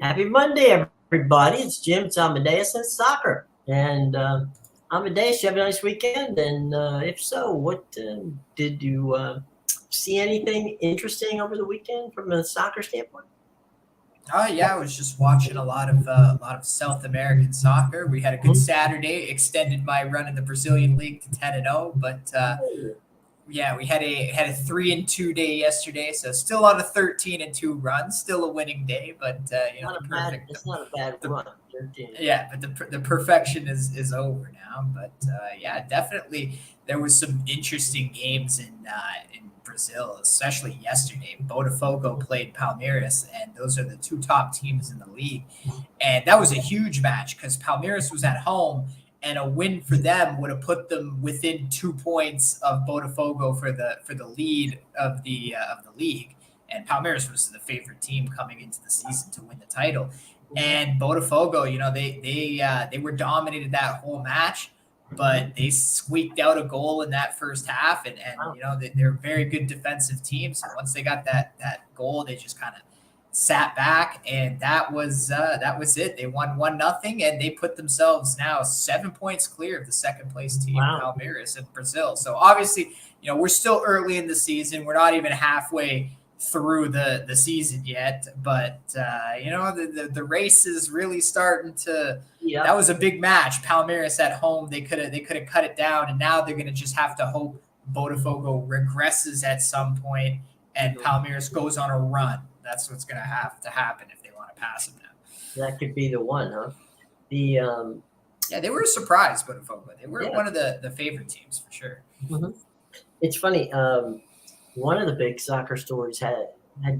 Happy Monday, everybody. It's Jim. It's Amadeus and soccer. And Amadeus, you have a nice weekend? And if so, what did you see anything interesting over the weekend from a soccer standpoint? Yeah, I was just watching a lot of South American soccer. We had a good Saturday, extended my run in the Brazilian league to 10-0, but yeah, we had a 3-2 day yesterday, so still on a 13-2 run, still a winning day, but It's not a bad the run. 13. yeah, but the perfection is over now. But yeah, definitely there was some interesting games in Brazil, especially yesterday. Botafogo played Palmeiras, and those are the two top teams in the league, and that was a huge match because Palmeiras was at home. And a win for them would have put them within 2 points of Botafogo for the lead of the league. And Palmeiras was the favorite team coming into the season to win the title. And Botafogo, they were dominated that whole match, but they squeaked out a goal in that first half, and they're a very good defensive team. So once they got that goal, they just kind of sat back, and that was it. They won 1-0, and they put themselves now 7 points clear of the second place team, Palmeiras in Brazil. So obviously, we're still early in the season. We're not even halfway through the season yet, but the race is really starting to. Yeah. That was a big match. Palmeiras at home, they could have cut it down, and now they're going to just have to hope Botafogo regresses at some point and Palmeiras goes on a run. That's what's going to have to happen if they want to pass them now. That could be the one, huh? Yeah, they were a surprise, Botafogo. They were one of the favorite teams for sure. Mm-hmm. It's funny. One of the big soccer stories had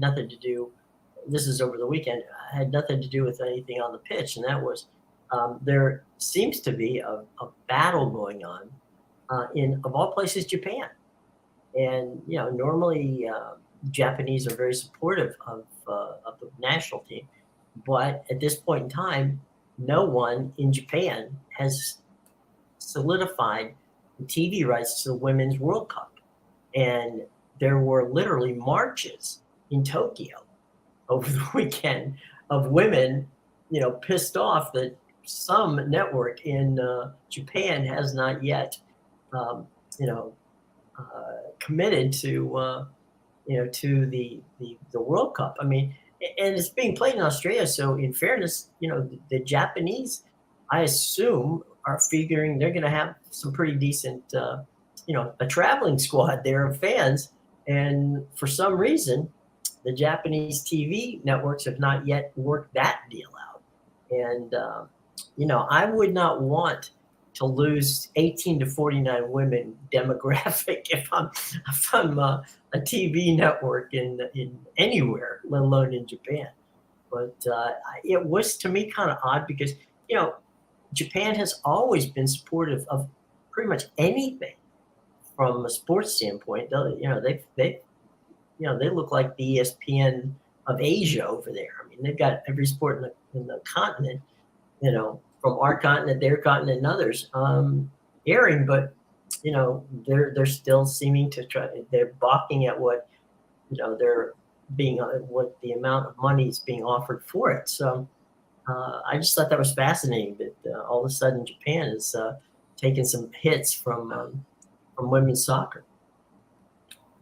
nothing to do. This is over the weekend. Had nothing to do with anything on the pitch, and that was there seems to be a battle going on in, of all places, Japan. And normally Japanese are very supportive of the national team, but at this point in time, no one in Japan has solidified the TV rights to the Women's World Cup, and there were literally marches in Tokyo over the weekend of women, pissed off that some network in Japan has not yet, committed to, to the World Cup. I mean, and it's being played in Australia. So in fairness, the Japanese, I assume, are figuring they're going to have some pretty decent, a traveling squad there of fans. And for some reason, the Japanese TV networks have not yet worked that deal out. And, I would not want to lose 18 to 49 women demographic if I'm a TV network in anywhere, let alone in Japan. But it was, to me, kind of odd because, Japan has always been supportive of pretty much anything from a sports standpoint. They look like the ESPN of Asia over there. I mean, they've got every sport in the continent, from our continent, their continent, and others airing, but they're still seeming to try. They're balking at what they're being what the amount of money is being offered for it. So I just thought that was fascinating that all of a sudden Japan is taking some hits from women's soccer.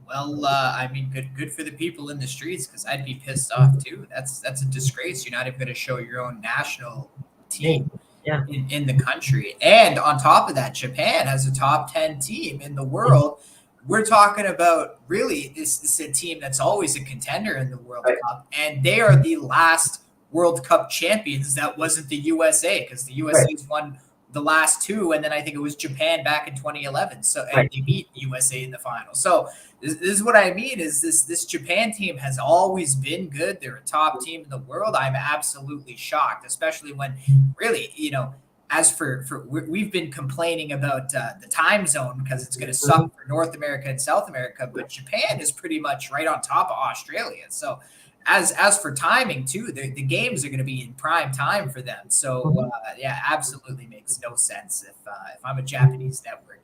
Well, I mean, good for the people in the streets, because I'd be pissed off too. That's a disgrace. You're not even going to show your own national team in the country. And on top of that, Japan has a top 10 team in the world. We're talking about really this is a team that's always a contender in the World Cup, and they are the last World Cup champions that wasn't the USA, because the USA's won the last two, and then I think it was Japan back in 2011. So and they beat USA in the final. So this is what I mean is this Japan team has always been good. They're a top team in the world. I'm absolutely shocked, especially when really, as for we've been complaining about the time zone because it's going to suck for North America and South America, but Japan is pretty much right on top of Australia. So as for timing too, the games are going to be in prime time for them. So absolutely makes no sense if I'm a Japanese network,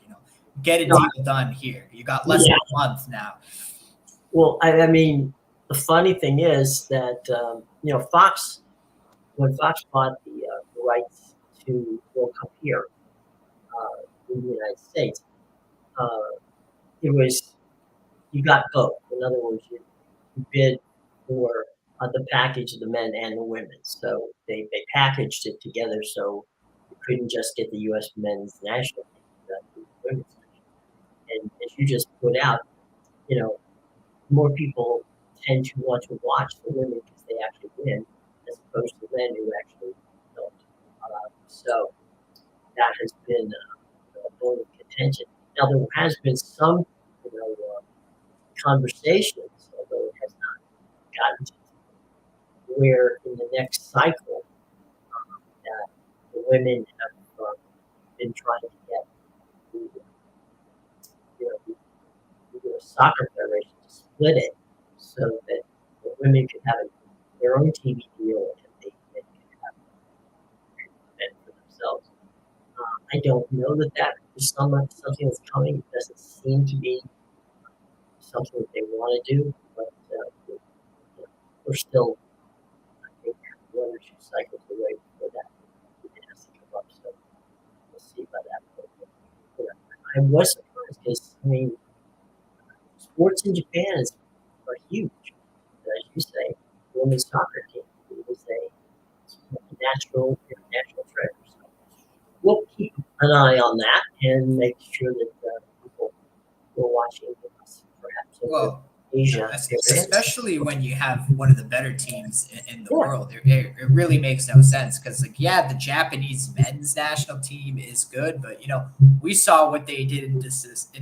get a deal done here. You got less than a month now. Well, I mean, the funny thing is that Fox when Fox bought the rights to World Cup here in the United States, uh, it was you got both. In other words, you bid for the package of the men and the women. So they packaged it together so you couldn't just get the U.S. men's national team, you got the women's national. And as you just put out, you know, more people tend to want to watch the women because they actually win, as opposed to men who actually don't. So that has been a bone of contention. Now there has been some, you know, conversations, although it has not gotten to where in the next cycle that the women have been trying to get the, the soccer federation to split it so that the women could have their own TV deal and they could have it for themselves. I don't know that that is something that's coming. It doesn't seem to be something that they want to do, but we're still, I think, one or two cycles away before that it has to come up. So we'll see about that. But, I was surprised because, I mean, sports in Japan are huge. As you say, the women's soccer team is a international treasure. So we'll keep an eye on that and make sure that people who are watching us, perhaps over Well, Asia, especially when you have one of the better teams in the world, it really makes no sense because, like, yeah, the Japanese men's national team is good, but we saw what they did in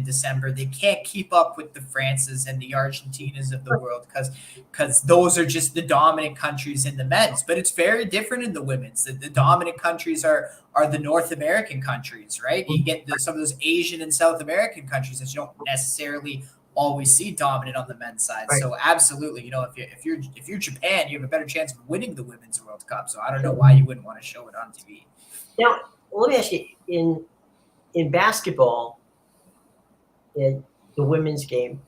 December. They can't keep up with the Frances and the Argentinas of the world because those are just the dominant countries in the men's. But it's very different in the women's. The dominant countries are the North American countries, right? You get some of those Asian and South American countries that you don't necessarily always see dominant on the men's side. Right. So absolutely, if you're Japan, you have a better chance of winning the Women's World Cup. So I don't know why you wouldn't want to show it on TV. Now, let me ask you: in basketball, in the women's game,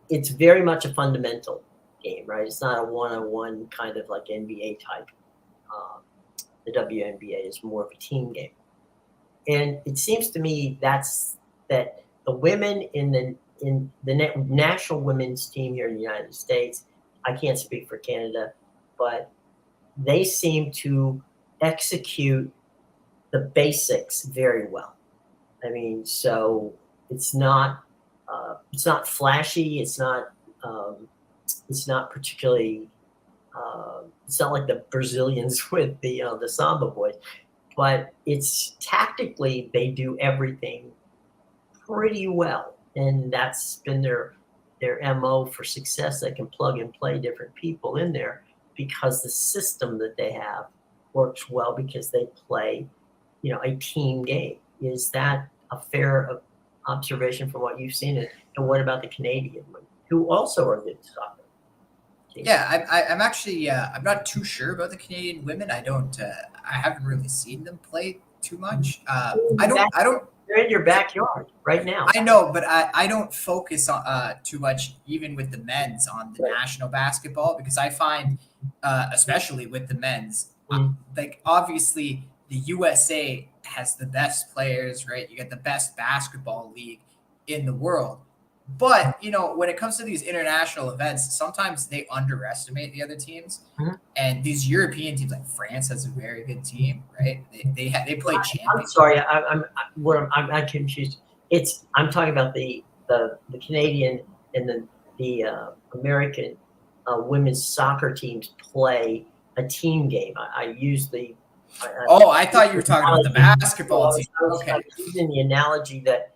it's very much a fundamental game, right? It's not a one-on-one kind of like NBA type. The WNBA is more of a team game, and it seems to me that the women in the national women's team here in the United States, I can't speak for Canada, but they seem to execute the basics very well. I mean, so it's not flashy. It's not particularly. It's not like the Brazilians with the Samba boys, but it's tactically they do everything pretty well, and that's been their MO for success. They can plug and play different people in there because the system that they have works well because they play, a team game. Is that a fair observation from what you've seen? And what about the Canadian women, who also are good soccer? Yeah, I'm actually I'm not too sure about the Canadian women. I haven't really seen them play too much. I don't. They're in your backyard right now. I know, but I don't focus on too much, even with the men's, on the national basketball because I find, especially with the men's, like obviously the USA has the best players, right? You get the best basketball league in the world. But, when it comes to these international events, sometimes they underestimate the other teams. Mm-hmm. And these European teams, like France has a very good team, right? They play champions. I'm sorry, I'm confused. I'm talking about the Canadian and the American women's soccer teams play a team game. I use the. I thought you were talking about the basketball team. Okay. I'm using the analogy that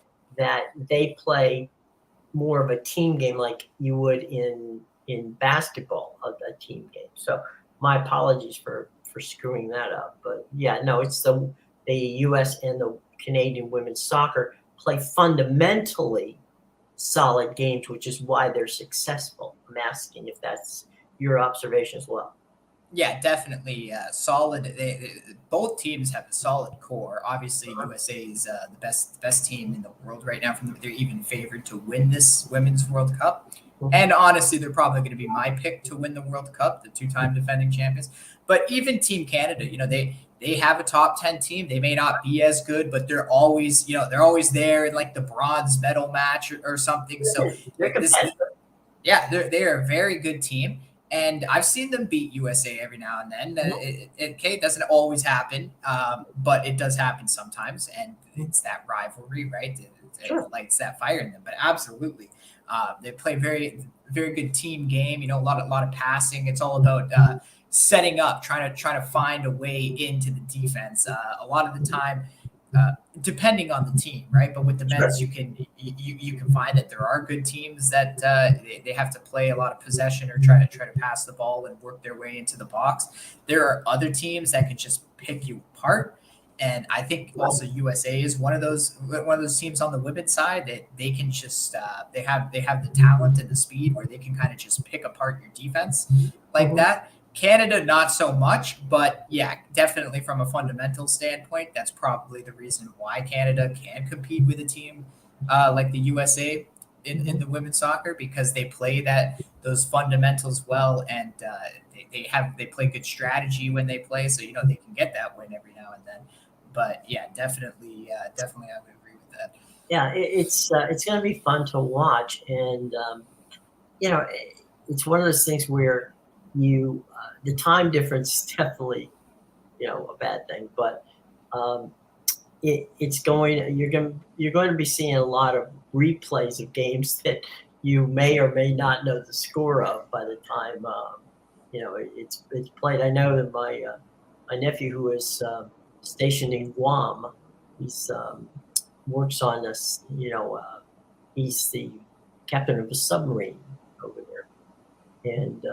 they play more of a team game like you would in basketball, a team game. So my apologies for screwing that up. But yeah, no, it's the U.S. and the Canadian women's soccer play fundamentally solid games, which is why they're successful. I'm asking if that's your observation as well. Yeah, definitely solid. Both teams have a solid core. Obviously, USA is the best team in the world right now. They're even favored to win this Women's World Cup. And honestly, they're probably going to be my pick to win the World Cup, the two-time defending champions. But even Team Canada, they have a top 10 team. They may not be as good, but they're always, they're always there in like the bronze medal match or something. So they're competitive. they're a very good team. And I've seen them beat USA every now and then. It doesn't always happen, but it does happen sometimes. And it's that rivalry, right? It lights that fire in them. But absolutely. They play very, very good team game. A lot of passing. It's all about setting up, trying to find a way into the defense. A lot of the time, depending on the team, right? But with the men's, you can find that there are good teams that they have to play a lot of possession or try to pass the ball and work their way into the box. There are other teams that can just pick you apart. And I think also USA is one of those teams on the women's side that they can just they have the talent and the speed where they can kind of just pick apart your defense like that. Canada, not so much, but yeah, definitely from a fundamental standpoint, that's probably the reason why Canada can compete with a team like the USA in the women's soccer, because they play those fundamentals well, and they play good strategy when they play, so they can get that win every now and then. But yeah, definitely, I would agree with that. Yeah, it's going to be fun to watch, and it's one of those things where the time difference is definitely a bad thing, but you're going to be seeing a lot of replays of games that you may or may not know the score of by the time it's played. I know that my nephew, who is stationed in Guam, he's works on this. He's the captain of a submarine over there, and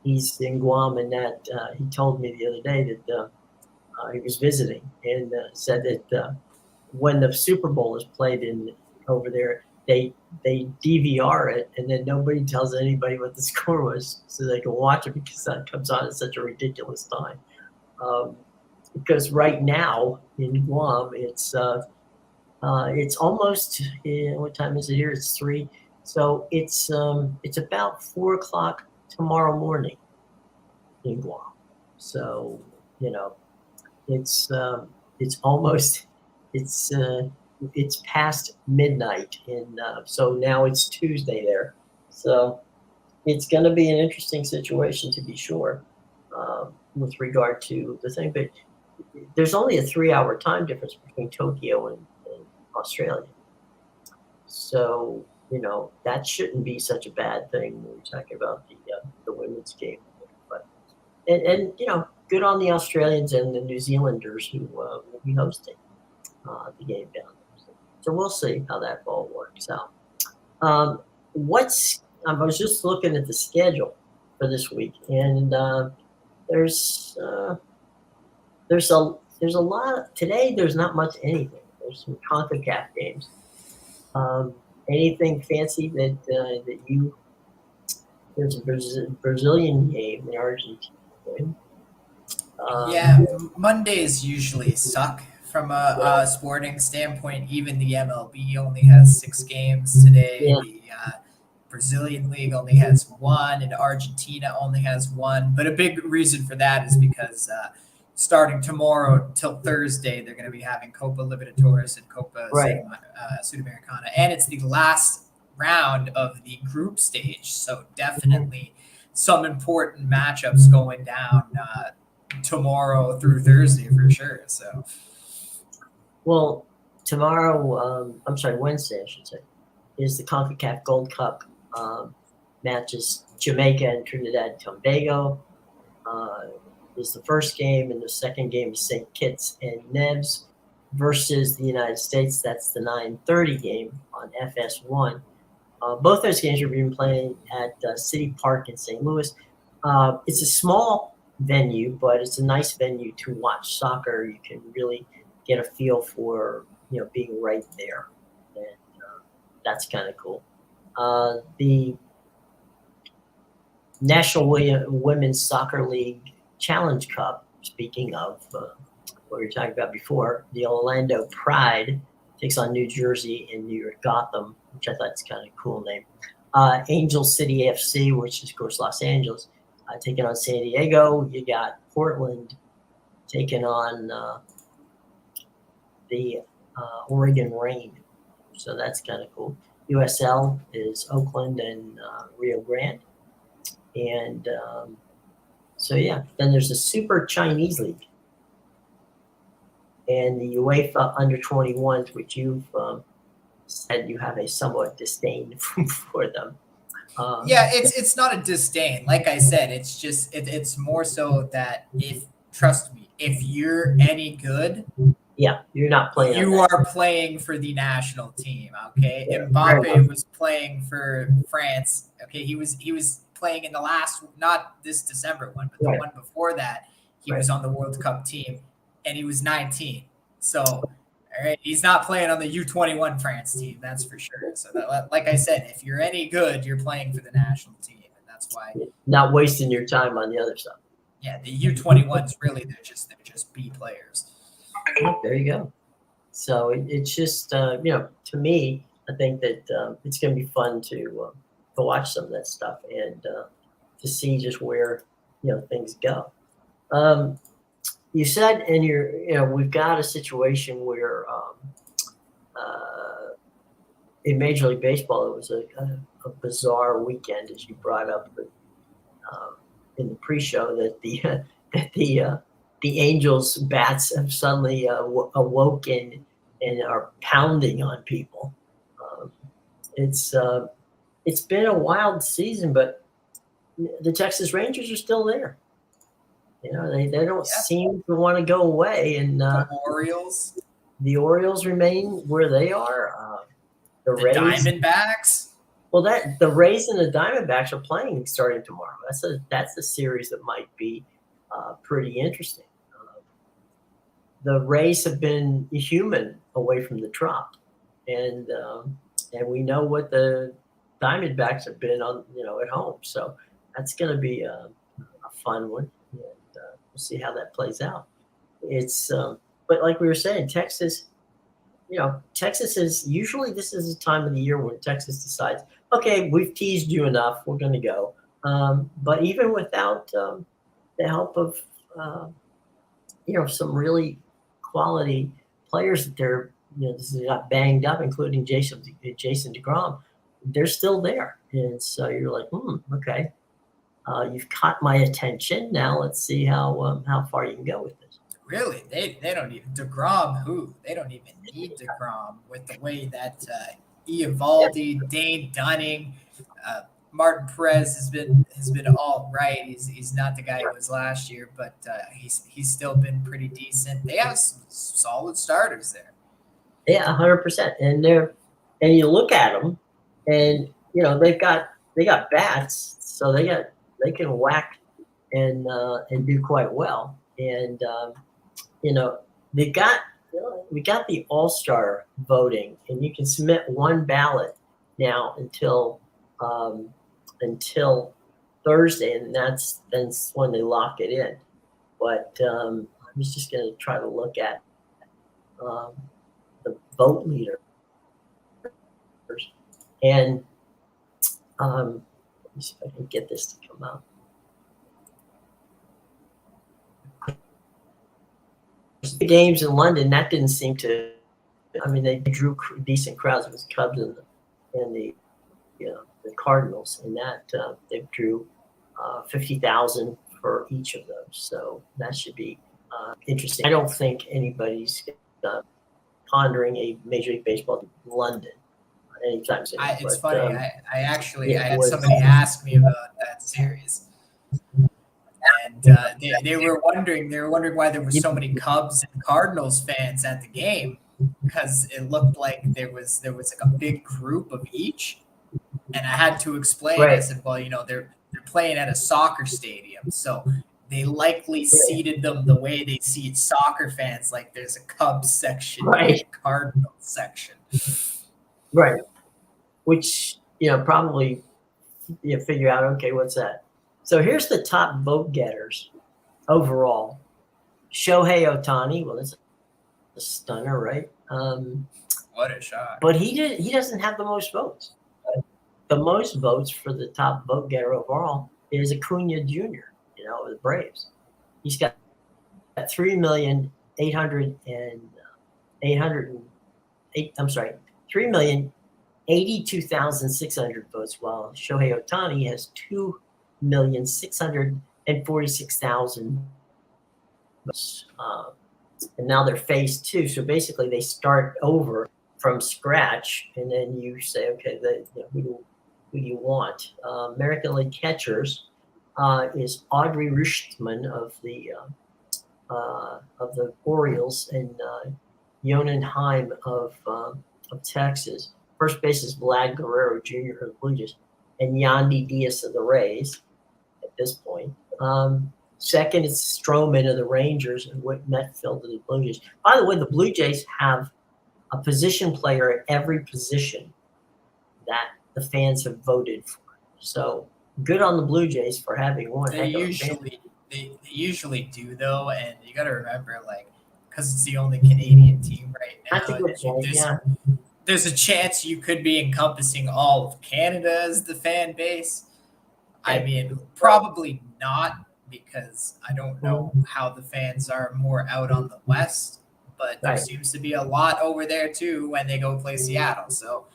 he's in Guam. And that he told me the other day that he was visiting and said that when the Super Bowl is played over there, they DVR it, and then nobody tells anybody what the score was, so they can watch it because that comes on at such a ridiculous time. Because right now in Guam, it's almost what time is it here? It's 3, so it's about 4:00 tomorrow morning in Guam. So it's almost it's past midnight, and so now it's Tuesday there. So it's going to be an interesting situation to be sure with regard to the thing, but there's only a 3-hour time difference between Tokyo and Australia. So, that shouldn't be such a bad thing when we're talking about the women's game. But and good on the Australians and the New Zealanders who will be hosting the game down there. So we'll see how that ball works out. I was just looking at the schedule for this week, and there's a lot today. There's not much anything. There's some CONCACAF games. Anything fancy that you? There's a Brazilian game, the Argentina game. Yeah, Mondays usually suck from a sporting standpoint. Even the MLB only has 6 games today. Yeah. The Brazilian League only has 1, and Argentina only has 1. But a big reason for that is because starting tomorrow till Thursday, they're going to be having Copa Libertadores and Copa Sudamericana, and it's the last round of the group stage. So definitely some important matchups going down tomorrow through Thursday for sure. So, well, Wednesday, I should say, is the CONCACAF Gold Cup matches. Jamaica and Trinidad and Tobago is the first game, and the second game is St. Kitts and Nevis versus the United States. That's the 9:30 game on FS1. Both those games are being played at City Park in St. Louis. It's a small venue, but it's a nice venue to watch soccer. You can really get a feel for being right there, and that's kind of cool. The National Women's Soccer League Challenge Cup, speaking of what we were talking about before, the Orlando Pride takes on New Jersey and New York Gotham, which I thought is kind of a cool name. Angel City FC, which is of course Los Angeles, taking on San Diego. You got Portland taking on the Oregon Rain. So that's kind of cool. USL is Oakland and Rio Grande. And so, yeah, then there's the Super Chinese League and the UEFA Under-21s, which you've said you have a somewhat disdain for them. Yeah, it's not a disdain. Like I said, it's just it's more so that trust me, if you're any good, yeah, you're not playing. You are playing for the national team, okay? Yeah, Mbappe was playing for France. Okay, he was playing in the last, not this December one, but the one before that. He was on the World Cup team, and he was 19. So, all right, he's not playing on the U21 France team, that's for sure. So, like I said, if you're any good, you're playing for the national team, and that's why not wasting your time on the other stuff. Yeah, the U21s really they're just B players. There you go. So it's just to me, I think that it's going to be fun to watch some of that stuff and to see just where things go. You said we've got a situation where in Major League Baseball it was a bizarre weekend, as you brought up in the pre-show, that the Angels bats have suddenly awoken and are pounding on people. It's been a wild season, but the Texas Rangers are still there. They don't seem to want to go away. And the Orioles remain where they are. The Rays, Diamondbacks. Well, the Rays and the Diamondbacks are playing starting tomorrow. That's a series that might be pretty interesting. The Rays have been human away from the Trop, and we know what the Diamondbacks have been on at home. So that's going to be a fun one, and we'll see how that plays out. It's but like we were saying, Texas. Texas is usually, this is the time of the year when Texas decides, okay, we've teased you enough, we're going to go. But even without the help of some really quality players that they're got banged up, including Jason DeGrom, they're still there, and so you're like, okay, you've caught my attention. Now let's see how far you can go with this. Really, they don't even DeGrom. They don't even need DeGrom with the way that Eovaldi, Dane Dunning, Martin Perez has been all right. He's not the guy he was last year, but he's still been pretty decent. They have some solid starters there. Yeah, 100%. And you look at them, and they got bats, so they can whack and do quite well. And we got the All-Star voting, and you can submit one ballot now until Thursday, and that's when they lock it in. But I was just going to try to look at the vote leaders, and let me see if I can get this to come out. The games in London, that didn't seem to. I mean, they drew decent crowds. It was Cubs and the Cardinals, and that they drew 50,000 for each of those. So that should be interesting. I don't think anybody's pondering a Major League Baseball in London anytime soon. It's funny. I had somebody ask me about that series. And they were wondering why there were so many Cubs and Cardinals fans at the game, because it looked like there was like a big group of each, and I had to explain. Right. I said, well, they're playing at a soccer stadium, so they likely seated them the way they seat soccer fans. Like there's a Cubs section, right, and a Cardinals section, right? Which probably figure out, okay, what's that? So here's the top vote getters overall. Shohei Ohtani. Well, that's a stunner, right? What a shot! But he doesn't have the most votes. the most votes for the top vote getter overall is Acuna Jr., of the Braves. He's got 3,808. I'm sorry, 3,082,600 votes, while Shohei Ohtani has 2,646,000 votes. And now they're phase two, so basically they start over from scratch, and then you say, okay, who do you want? American League catchers is Audrey Rutschman of the Orioles, and Yonan Heim of Texas. First base is Vlad Guerrero Jr. of the Blue Jays, and Yandy Diaz of the Rays at this point. Second is Stroman of the Rangers, and Whit Merrifield of the Blue Jays. By the way, the Blue Jays have a position player at every position that the fans have voted for. So good on the Blue Jays for having one. They usually do, though, and you got to remember, because it's the only Canadian team right now. That's a good point, There's a chance you could be encompassing all of Canada as the fan base. I mean, probably not, because I don't know how the fans are more out on the West, but there seems to be a lot over there too when they go play Seattle. So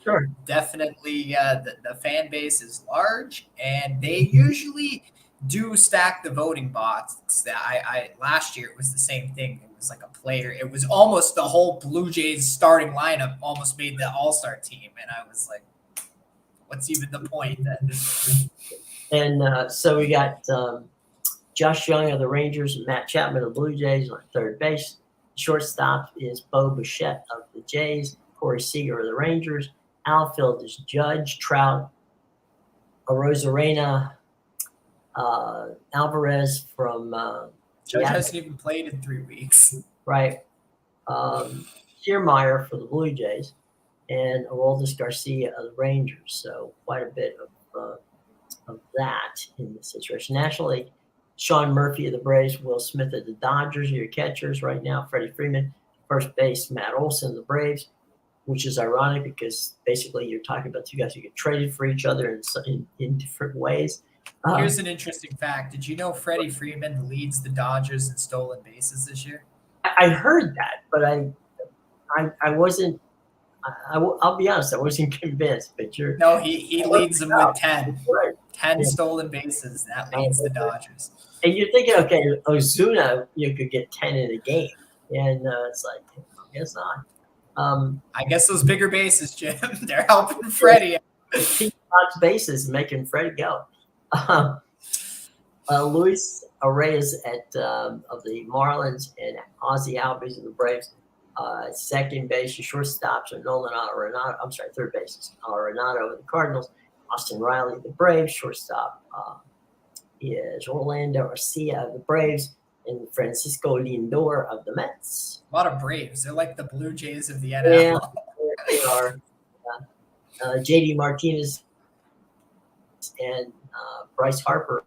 definitely the fan base is large, and they usually do stack the voting box. That I last year it was the same thing. It was like a player. It was almost the whole Blue Jays starting lineup almost made the All-Star team, and I was like, what's even the point then? And so we got Josh Young of the Rangers and Matt Chapman of the Blue Jays on third base. Shortstop is Bo Bichette of the Jays, Corey Seager of the Rangers. Outfield is Judge, Trout, Arozarena, Alvarez from Judge hasn't even played in 3 weeks. Right. Kiermaier for the Blue Jays, and Aroldis Garcia of the Rangers. So quite a bit of that in this situation. National League, Sean Murphy of the Braves, Will Smith of the Dodgers are your catchers right now. Freddie Freeman, first base, Matt Olson of the Braves, which is ironic because basically you're talking about two guys who get traded for each other in different ways. Here's an interesting fact. Did you know Freddie Freeman leads the Dodgers in stolen bases this year? I heard that, but I wasn't. I'll be honest, I wasn't convinced. But no, he leads them with 10. Right. 10 stolen bases. That leads the Dodgers. And you're thinking, okay, Ozuna, you could get 10 in a game, and it's like, I guess not. I guess those bigger bases, Jim, they're helping Freddie. He box bases, making Freddie go. Luis Arraez of the Marlins and Ozzie Albies of the Braves. Second base, your shortstops are Nolan Arenado. I'm sorry, third bases Arenado of the Cardinals. Austin Riley of the Braves. Shortstop is Orlando Arcia of the Braves, and Francisco Lindor of the Mets. A lot of Braves. They're like the Blue Jays of the NL. Yeah, they are. JD Martinez and Bryce Harper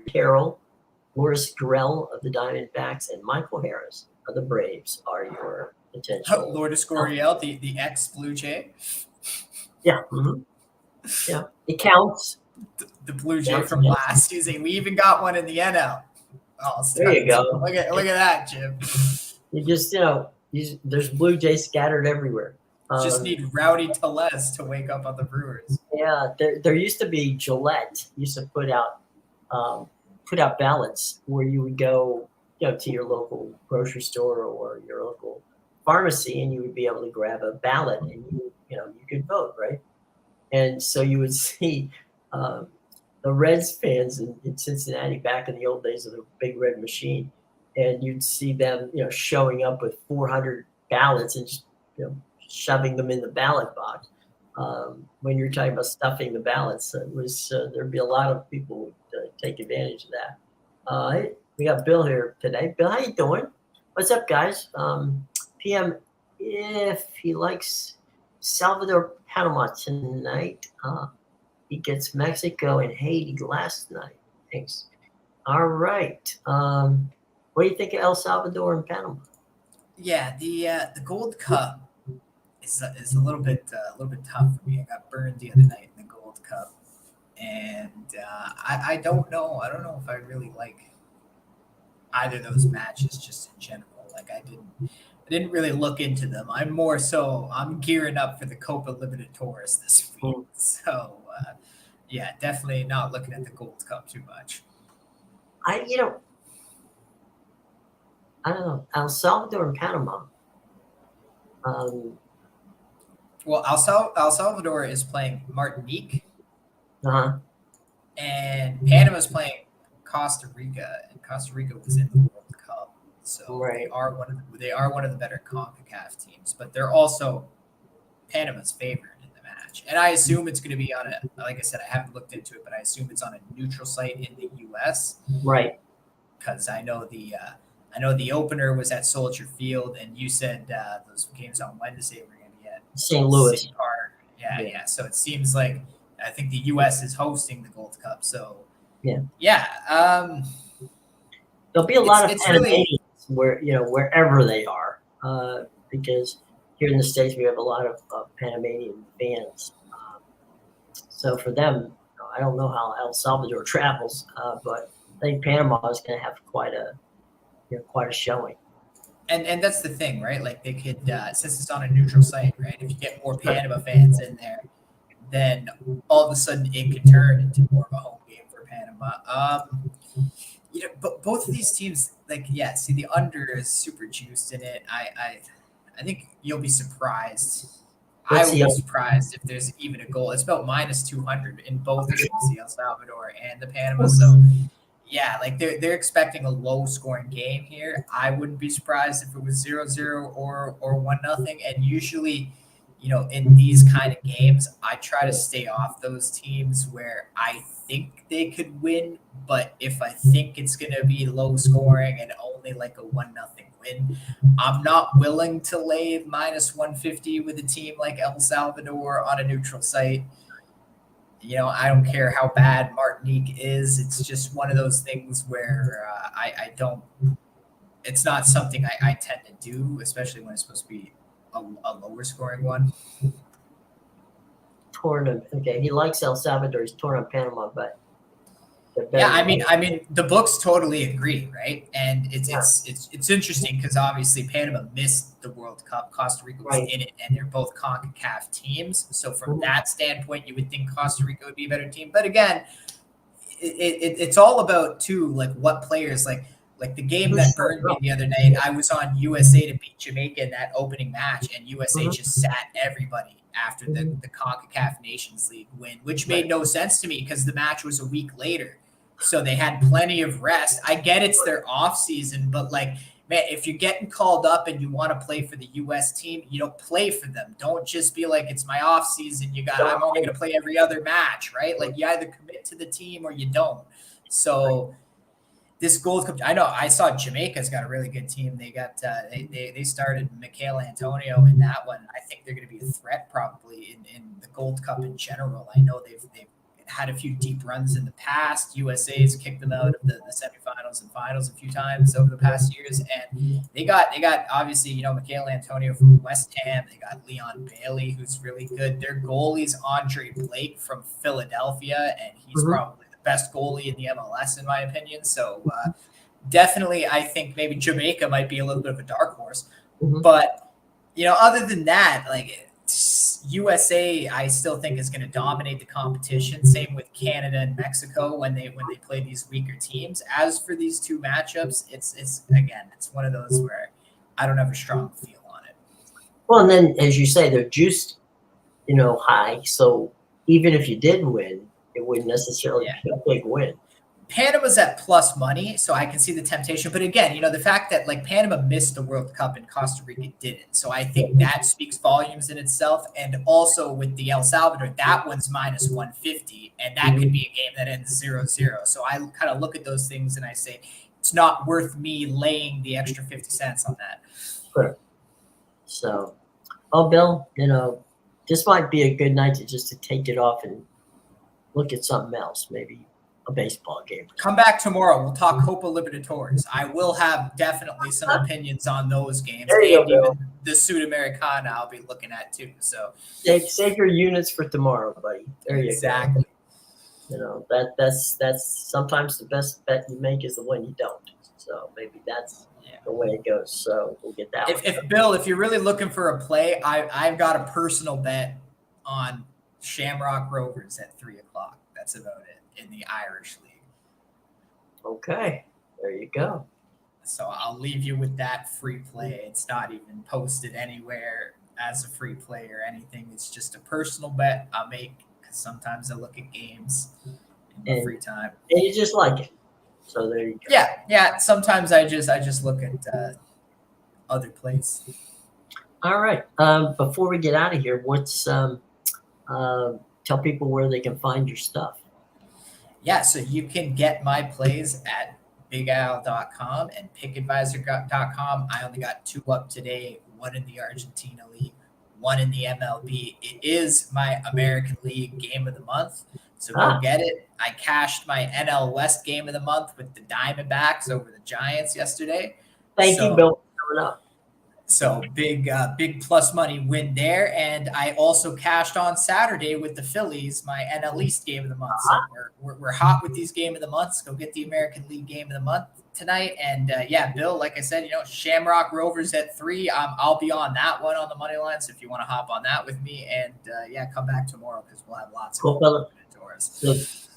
Carroll, Lourdes Gurriel of the Diamondbacks, and Michael Harris of the Braves are your potential. Lourdes Gurriel, the ex-Blue Jay. Yeah. Mm-hmm. Yeah. It counts. The Blue Jay from last season. We even got one in the NL. Oh, there you go. Look at that, Jim. You just, there's Blue Jays scattered everywhere. Just need Rowdy Tellez to wake up on the Brewers. Yeah, there used to be Gillette used to put out ballots where you would go, to your local grocery store or your local pharmacy, and you would be able to grab a ballot, and you could vote, right? And so you would see the Reds fans in Cincinnati back in the old days of the Big Red Machine, and you'd see them, showing up with 400 ballots and just, shoving them in the ballot box. When you're talking about stuffing the ballots, it was there'd be a lot of people who would take advantage of that. Hey, we got Bill here today. Bill, how you doing? What's up, guys? PM, if he likes Salvador, Panama tonight, he gets Mexico and Haiti last night. Thanks. All right. What do you think of El Salvador and Panama? Yeah, the Gold Cup is a little bit tough for me. I got burned the other night in the Gold Cup, and I don't know. I don't know if I really like either of those matches just in general. Like I didn't really look into them. I'm gearing up for the Copa Libertadores this week. Mm. So yeah, definitely not looking at the Gold Cup too much. I you know I don't know, El Salvador and Panama. Um, Well, El Salvador is playing Martinique, uh-huh, and Panama's playing Costa Rica, and Costa Rica was in the World Cup, so right. they are one of the better Concacaf teams, but they're also Panama's favorite in the match. And I assume it's going to be on a, like I said, I haven't looked into it, but I assume it's on a neutral site in the U.S. Right. because I know the opener was at Soldier Field, and you said those games on Wednesday were going to be at St. Louis. City Park. Yeah, Yeah. yeah. So it seems like I think the U.S. is hosting the Gold Cup. So Yeah. yeah, There'll be a lot of it's Panamanians really wherever they are, because here in the States we have a lot of Panamanian fans. So for them, I don't know how El Salvador travels, but I think Panama is going to have quite a showing. and that's the thing, right? Like they could since it's on a neutral site, right? If you get more Panama fans in there, then all of a sudden it could turn into more of a home game for Panama. But both of these teams, like, yeah, see, the under is super juiced in it. I think you'll be surprised. I What's will the be surprised if there's even a goal. It's about minus 200 in both games, the El Salvador and the Panama. So yeah, like they're expecting a low scoring game here. I wouldn't be surprised if it was 0-0 or 1-0. And usually, in these kind of games, I try to stay off those teams where I think they could win. But if I think it's gonna be low scoring and only like a 1-0 win, I'm not willing to lay minus 150 with a team like El Salvador on a neutral site. I don't care how bad Martinique is. It's just one of those things where I don't. It's not something I tend to do, especially when it's supposed to be a lower scoring one. torn on? Okay, he likes El Salvador. He's torn on Panama, but Yeah, I mean, the books totally agree, right? And it's Yeah. it's interesting because obviously Panama missed the World Cup, Costa Rica was Right. in it, and they're both Concacaf teams. So from Mhm. that standpoint, you would think Costa Rica would be a better team. But again, it's all about too, like what players like the game that burned me the other night. I was on USA to beat Jamaica in that opening match, and USA Mhm. just sat everybody after the CONCACAF Nations League win, which made no sense to me because the match was a week later. So they had plenty of rest. I get it's their off season, but like, man, if you're getting called up and you want to play for the US team, you don't play for them. Don't just be like, it's my off season. I'm only going to play every other match, right? Like you either commit to the team or you don't. So this Gold Cup, I know I saw Jamaica's got a really good team. They got they started Michael Antonio in that one. I think they're going to be a threat probably in the Gold Cup in general. I know they've had a few deep runs in the past. USA's kicked them out of the semifinals and finals a few times over the past years, and they got obviously Michael Antonio from West Ham. They got Leon Bailey, who's really good. Their goalie's Andre Blake from Philadelphia, and he's Mhm. probably the best goalie in the MLS in my opinion. So definitely, I think maybe Jamaica might be a little bit of a dark horse, Mhm. but other than that, like USA, I still think is going to dominate the competition. Same with Canada and Mexico when they play these weaker teams. As for these two matchups, it's again, it's one of those where I don't have a strong feel on it. Well, and then as you say, they're juiced, high. So even if you did win, it wouldn't necessarily Yeah. be a big win. Panama's at plus money, so I can see the temptation. But again, the fact that like Panama missed the World Cup and Costa Rica didn't. So I think that speaks volumes in itself. And also with the El Salvador, that one's minus 150, and that could be a game that ends 0-0. So I kind of look at those things and I say, it's not worth me laying the extra 50 cents on that. Sure. So, Bill, this might be a good night to take it off and look at something else, maybe a baseball game. Come back tomorrow. We'll talk Copa Libertadores. I will have definitely some opinions on those games, There you and go, Bill. even the Sudamericana I'll be looking at too. So Save your units for tomorrow, buddy. There exactly. you go. That's sometimes the best bet you make is the one you don't. So maybe that's the way it goes. So we'll get that. If Bill, if you're really looking for a play, I've got a personal bet on Shamrock Rovers at 3:00. That's about it in the Irish League. Okay, there you go. So I'll leave you with that free play. It's not even posted anywhere as a free play or anything. It's just a personal bet I'll make because sometimes I look at games in my free time. And you just like it. So there you go. Yeah. Sometimes I just look at other plays. All right. Before we get out of here, what's tell people where they can find your stuff. Yeah, so you can get my plays at BigAl.com and PickAdvisor.com. I only got 2 up today, 1 in the Argentina League, 1 in the MLB. It is my American League game of the month, so go get it. I cashed my NL West game of the month with the Diamondbacks over the Giants yesterday. Thank you, Bill, for coming up. So big plus money win there. And I also cashed on Saturday with the Phillies, my NL East game of the month. So we're hot with these game of the months. Go get the American League game of the month tonight. And Bill, like I said, Shamrock Rovers at 3. I'll be on that one on the money line. So if you want to hop on that with me, and come back tomorrow because we'll have lots of tours.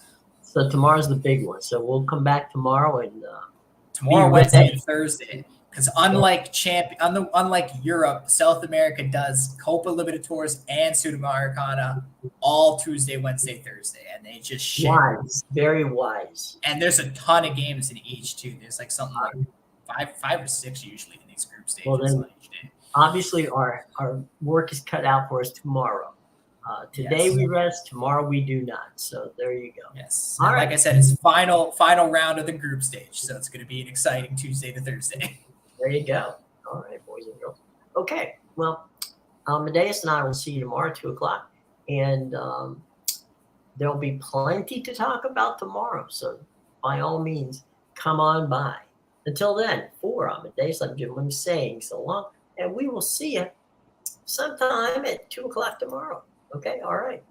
So tomorrow's the big one. So we'll come back tomorrow and tomorrow, Wednesday, and Thursday. Because unlike Europe, South America does Copa Libertadores and Sudamericana all Tuesday, Wednesday, Thursday, and they just share. Wise, very wise. And there's a ton of games in each too. There's like something like five or 6 usually in these group stages on each day. Obviously, our work is cut out for us tomorrow. Today we rest. Tomorrow we do not. So there you go. Yes. All right. Like I said, it's final round of the group stage, so it's going to be an exciting Tuesday to Thursday. There you go. All right, boys and girls. Okay. Well, Amadeus and I will see you tomorrow at 2:00, and there'll be plenty to talk about tomorrow. So by all means, come on by. Until then, for Amadeus, I'm Jim Lim saying so long, and we will see you sometime at 2:00 tomorrow. Okay. All right.